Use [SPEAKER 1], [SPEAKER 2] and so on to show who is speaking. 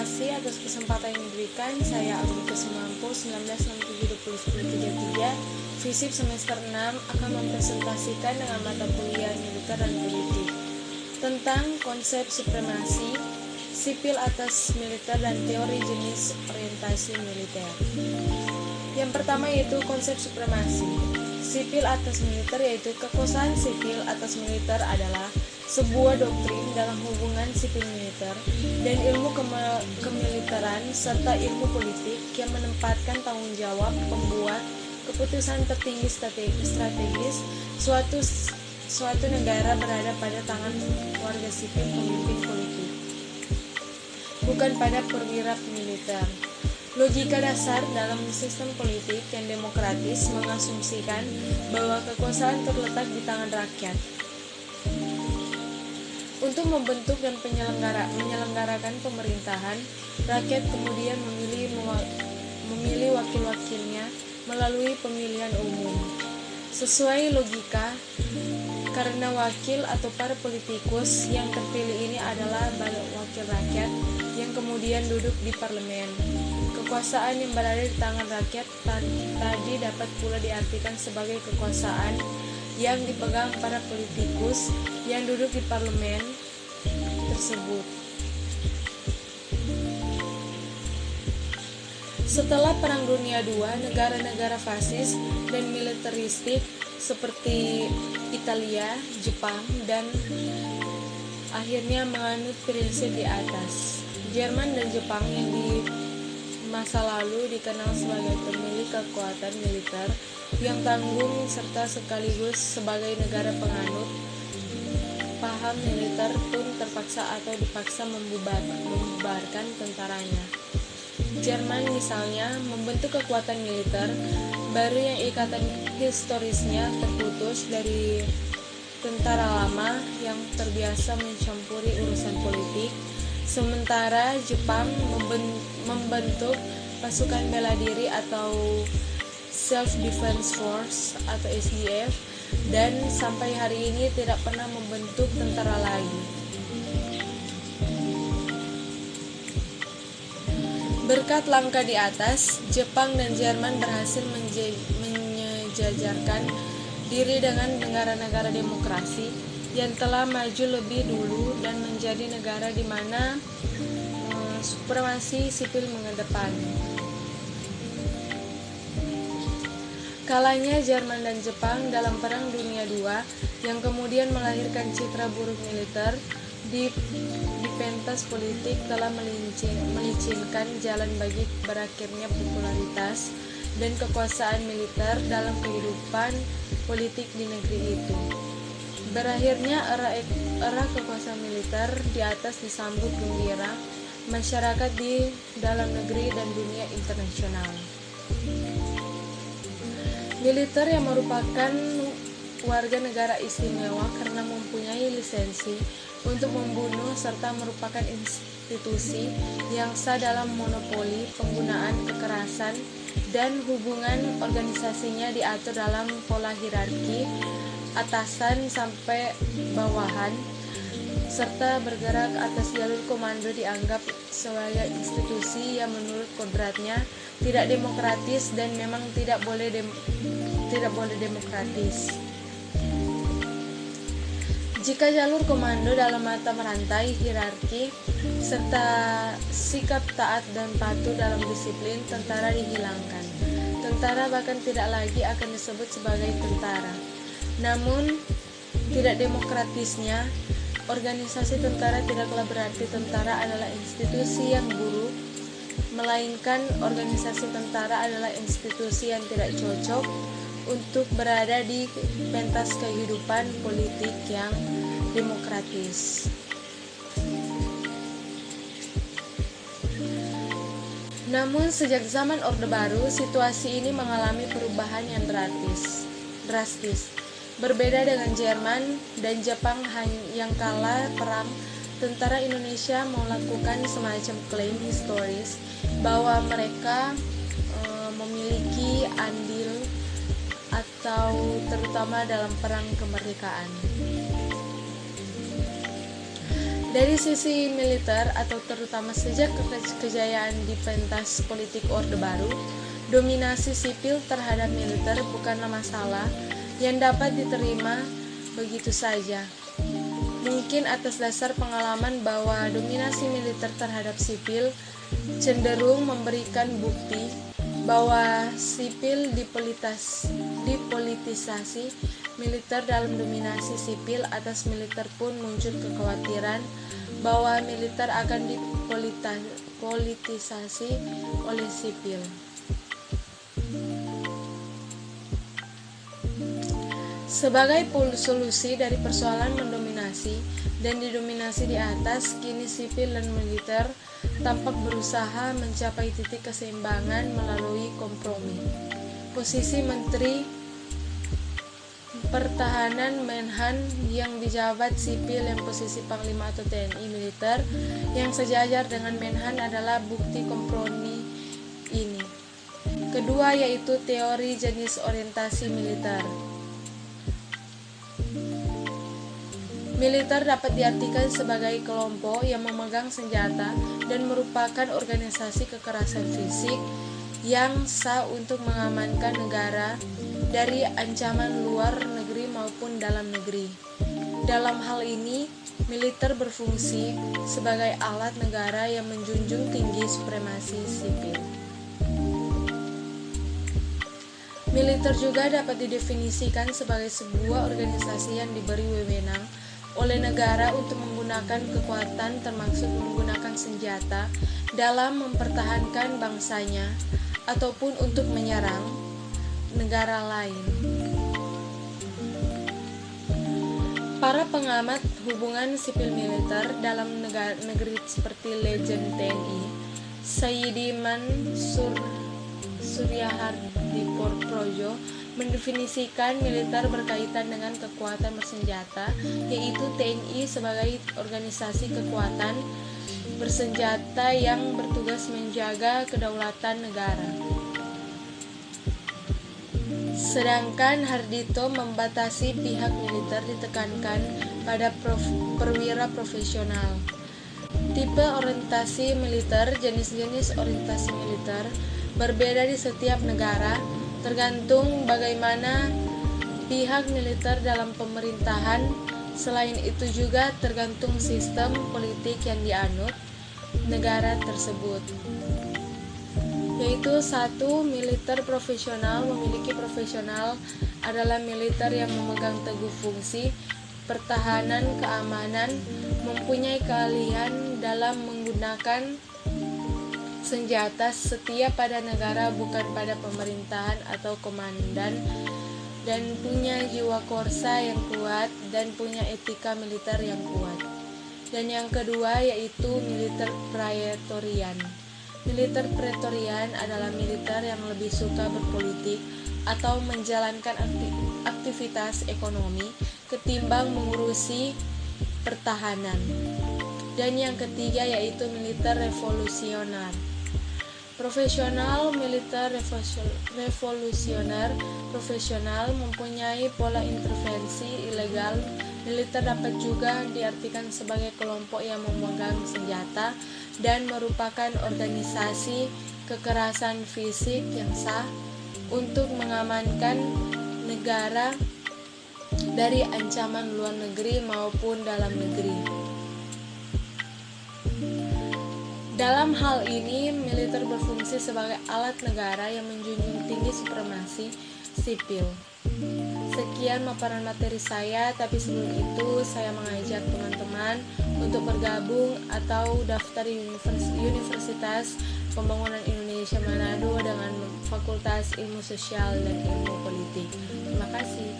[SPEAKER 1] kasih atas kesempatan yang diberikan. Saya Agustus Semampu, 1967-2033, FISIP semester 6 akan mempresentasikan dengan mata kuliah militer dan politik tentang konsep supremasi sipil atas militer dan teori jenis orientasi militer. Yang pertama yaitu konsep supremasi sipil atas militer, yaitu kekuasaan sipil atas militer adalah sebuah doktrin dalam hubungan sipil militer dan ilmu kemiliteran serta ilmu politik yang menempatkan tanggung jawab pembuat keputusan tertinggi strategis suatu negara berada pada tangan warga sipil pemimpin politik, bukan pada perwira militer. Logika dasar dalam sistem politik yang demokratis mengasumsikan bahwa kekuasaan terletak di tangan rakyat. Untuk membentuk dan menyelenggarakan pemerintahan, rakyat kemudian memilih wakil-wakilnya melalui pemilihan umum. Sesuai logika, karena wakil atau para politikus yang terpilih ini adalah wakil rakyat yang kemudian duduk di parlemen. Kekuasaan yang berada di tangan rakyat tadi dapat pula diartikan sebagai kekuasaan yang dipegang para politikus yang duduk di parlemen tersebut. Setelah Perang Dunia II, negara-negara fasis dan militeristik seperti Italia, Jepang, dan akhirnya menganut prinsip di atas. Jerman dan Jepang yang di masa lalu dikenal sebagai pemilik kekuatan militer yang tanggung serta sekaligus sebagai negara penganut paham militer pun terpaksa atau dipaksa membubarkan tentaranya. Jerman misalnya membentuk kekuatan militer baru yang ikatan historisnya terputus dari tentara lama yang terbiasa mencampuri urusan politik. Sementara Jepang membentuk pasukan bela diri atau Self Defense Force atau SDF, dan sampai hari ini tidak pernah membentuk tentara lagi. Berkat langkah di atas, Jepang dan Jerman berhasil menyejajarkan diri dengan negara-negara demokrasi yang telah maju lebih dulu dan menjadi negara di mana supremasi sipil mengedepan. Kalanya Jerman dan Jepang dalam Perang Dunia II yang kemudian melahirkan citra buruk militer di pentas politik telah melicinkan jalan bagi berakhirnya popularitas dan kekuasaan militer dalam kehidupan politik di negeri itu. Berakhirnya era kekuasaan militer di atas disambut gembira masyarakat di dalam negeri dan dunia internasional. Militer yang merupakan warga negara istimewa karena mempunyai lisensi untuk membunuh serta merupakan institusi yang sah dalam monopoli penggunaan kekerasan, dan hubungan organisasinya diatur dalam pola hierarki atasan sampai bawahan, serta bergerak atas jalur komando dianggap sebagai institusi yang menurut kodratnya tidak demokratis dan memang tidak boleh demokratis. Jika jalur komando dalam mata merantai hierarki serta sikap taat dan patuh dalam disiplin tentara dihilangkan, tentara bahkan tidak lagi akan disebut sebagai tentara. Namun, tidak demokratisnya organisasi tentara tidaklah berarti tentara adalah institusi yang buruk, melainkan organisasi tentara adalah institusi yang tidak cocok untuk berada di pentas kehidupan politik yang demokratis. Namun, sejak zaman Orde Baru, situasi ini mengalami perubahan yang drastis. Berbeda dengan Jerman dan Jepang yang kala perang, tentara Indonesia melakukan semacam klaim historis bahwa mereka memiliki andil atau terutama dalam perang kemerdekaan. Dari sisi militer atau terutama sejak kejayaan di pentas politik Orde Baru, dominasi sipil terhadap militer bukanlah masalah yang dapat diterima begitu saja. Mungkin atas dasar pengalaman bahwa dominasi militer terhadap sipil cenderung memberikan bukti bahwa sipil dipolitisasi, militer dalam dominasi sipil atas militer pun muncul kekhawatiran bahwa militer akan dipolitisasi oleh sipil. Sebagai solusi dari persoalan mendominasi dan didominasi di atas, kini sipil dan militer tampak berusaha mencapai titik keseimbangan melalui kompromi. Posisi Menteri Pertahanan Menhan yang dijabat sipil dan posisi Panglima atau TNI militer yang sejajar dengan Menhan adalah bukti kompromi ini. Kedua yaitu teori jenis orientasi militer. Militer dapat diartikan sebagai kelompok yang memegang senjata dan merupakan organisasi kekerasan fisik yang sah untuk mengamankan negara dari ancaman luar negeri maupun dalam negeri. Dalam hal ini, militer berfungsi sebagai alat negara yang menjunjung tinggi supremasi sipil. Militer juga dapat didefinisikan sebagai sebuah organisasi yang diberi wewenang oleh negara untuk menggunakan kekuatan termasuk menggunakan senjata dalam mempertahankan bangsanya ataupun untuk menyerang negara lain. Para pengamat hubungan sipil militer dalam negeri seperti legend TNI Sayyidi Mansur Suryahardi Projo mendefinisikan militer berkaitan dengan kekuatan bersenjata, yaitu TNI sebagai organisasi kekuatan bersenjata yang bertugas menjaga kedaulatan negara. Sedangkan Hardito membatasi pihak militer ditekankan pada perwira profesional. Tipe orientasi militer, jenis-jenis orientasi militer berbeda di setiap negara, tergantung bagaimana pihak militer dalam pemerintahan. Selain itu juga tergantung sistem politik yang dianut negara tersebut. Yaitu 1. Militer profesional. Memiliki profesional adalah militer yang memegang teguh fungsi pertahanan keamanan, mempunyai keahlian dalam menggunakan senjata, setia pada negara bukan pada pemerintahan atau komandan, dan punya jiwa korsa yang kuat dan punya etika militer yang kuat. Dan yang kedua yaitu militer praetorian. Militer praetorian adalah militer yang lebih suka berpolitik atau menjalankan aktivitas ekonomi ketimbang mengurusi pertahanan. Dan yang ketiga yaitu militer revolusioner. Profesional, militer revolusioner profesional mempunyai pola intervensi ilegal. Militer dapat juga diartikan sebagai kelompok yang memegang senjata dan merupakan organisasi kekerasan fisik yang sah untuk mengamankan negara dari ancaman luar negeri maupun dalam negeri. Dalam hal ini, militer berfungsi sebagai alat negara yang menjunjung tinggi supremasi sipil. Sekian paparan materi saya, tapi sebelum itu saya mengajak teman-teman untuk bergabung atau daftar di Universitas Pembangunan Indonesia Manado dengan Fakultas Ilmu Sosial dan Ilmu Politik. Terima kasih.